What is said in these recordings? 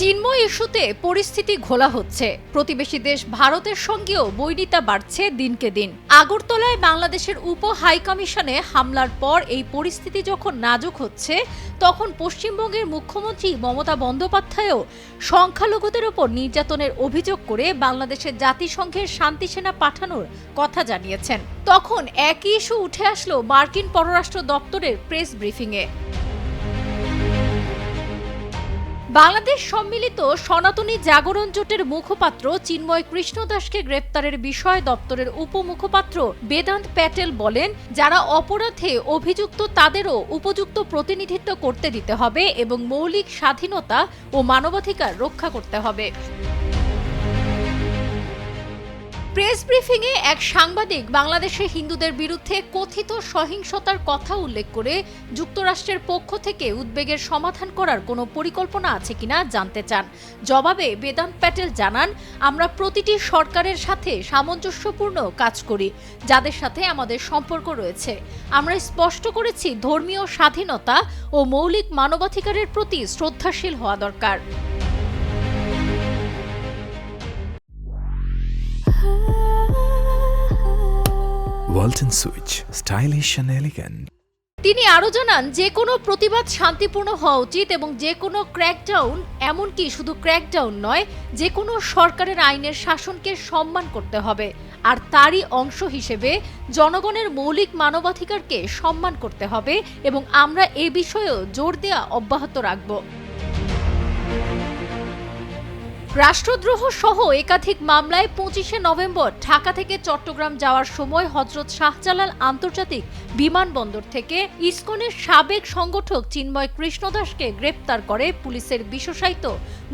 চিন্ময় ইস্যুতে পরিস্থিতি ঘোলা হচ্ছে। প্রতিবেশী দেশ ভারতের সঙ্গেও বৈরিতা বাড়ছে দিনকে দিন। আগরতলায় বাংলাদেশের উপ হাইকমিশনে হামলার পর এই পরিস্থিতি যখন নাজুক হচ্ছে, তখন পশ্চিমবঙ্গের মুখ্যমন্ত্রী মমতা বন্দ্যোপাধ্যায়ও সংখ্যালঘুদের ওপর নির্যাতনের অভিযোগ করে বাংলাদেশের জাতিসংঘের শান্তিসেনা পাঠানোর কথা জানিয়েছেন। তখন একই ইস্যু উঠে আসলো মার্কিন পররাষ্ট্র দপ্তরের প্রেস ব্রিফিংয়ে। বাংলাদেশ সম্মিলিত সনাতনী জাগরণ জোটের মুখপাত্র চিন্ময় কৃষ্ণ দাসকে গ্রেপ্তারের বিষয়ে দপ্তরের উপমুখপাত্র বেদান্ত প্যাটেল বলেন, যারা অপরাধে অভিযুক্ত তাদেরও উপযুক্ত প্রতিনিধিত্ব করতে দিতে হবে এবং মৌলিক স্বাধীনতা ও মানবাধিকার রক্ষা করতে হবে। প্রেস ব্রিফিংয়ে এক সাংবাদিক বাংলাদেশে হিন্দুদের বিরুদ্ধে কথিত সহিংসতার কথা উল্লেখ করে যুক্তরাষ্ট্রের পক্ষ থেকে উদ্বেগের সমাধান করার কোনো পরিকল্পনা আছে কিনা জানতে চান। জবাবে বেদান্ত প্যাটেল জানান, আমরা প্রতিটি সরকারের সাথে সামঞ্জস্যপূর্ণ কাজ করি, যাদের সাথে আমাদের সম্পর্ক রয়েছে। আমরা স্পষ্ট করেছি ধর্মীয় স্বাধীনতা ও মৌলিক মানবাধিকারের প্রতি শ্রদ্ধাশীল হওয়া দরকার। Walton switch, stylish and elegant. তিনি আরও জানান, যে কোনো প্রতিবাদ শান্তিপূর্ণ হওয়া উচিত এবং যে কোনো ক্র্যাকডাউন, এমনকি শুধু ক্র্যাকডাউন নয়, যে কোনো সরকারের আইনের শাসনকে সম্মান করতে হবে। আর তারই অংশ হিসেবে জনগণের মৌলিক মানবাধিকারকে সম্মান করতে হবে এবং আমরা এ বিষয়েও জোর দেওয়া অব্যাহত রাখব। রাষ্ট্রদ্রোহ সহ একাধিক মামলায় 25শে নভেম্বর ঢাকা থেকে চট্টগ্রাম যাওয়ার সময় হযরত শাহজালাল আন্তর্জাতিক বিমানবন্দর থেকে ইসকনের সাবেক সংগঠক চিন্ময় কৃষ্ণ দাসকে গ্রেপ্তার করে পুলিশের বিশেষায়িত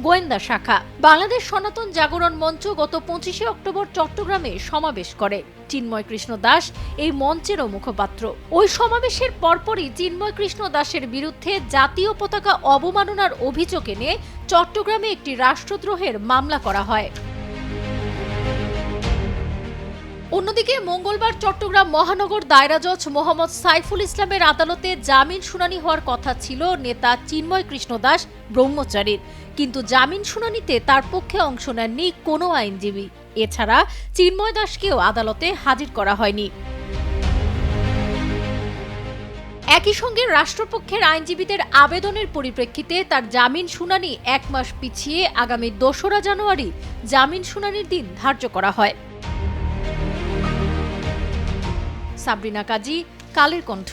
গোয়েন্দা শাখা। বাংলাদেশ সনাতন জাগরণ মঞ্চ গত 25শে অক্টোবর চট্টগ্রামে সমাবেশ করে। চিন্ময় কৃষ্ণ দাস এই মঞ্চেরও মুখপাত্র। ওই সমাবেশের পরপরই চিন্ময় কৃষ্ণ দাসের বিরুদ্ধে জাতীয় পতাকা অবমাননার অভিযোগ এনে চট্টগ্রামে একটি রাষ্ট্রদ্রোহের মামলা করা হয়। অন্যদিকে মঙ্গলবার চট্টগ্রাম মহানগর দায়রা জজ মোহাম্মদ সাইফুল ইসলামের আদালতে জামিন শুনানি হওয়ার কথা ছিল নেতা চিন্ময় কৃষ্ণ দাস ব্রহ্মচারীর, কিন্তু জামিন শুনানিতে তার পক্ষে অংশ নেননি কোনো আইনজীবী। এছাড়া চিন্ময় দাসকেও আদালতে হাজির করা হয়নি। একই সঙ্গে রাষ্ট্রপক্ষের আইনজীবীদের আবেদনের পরিপ্রেক্ষিতে তার জামিন শুনানি 1 মাস পিছিয়ে আগামী 2রা জানুয়ারি জামিন শুনানির দিন ধার্য করা হয়। সাবরিনা কাজী, কালের কণ্ঠ।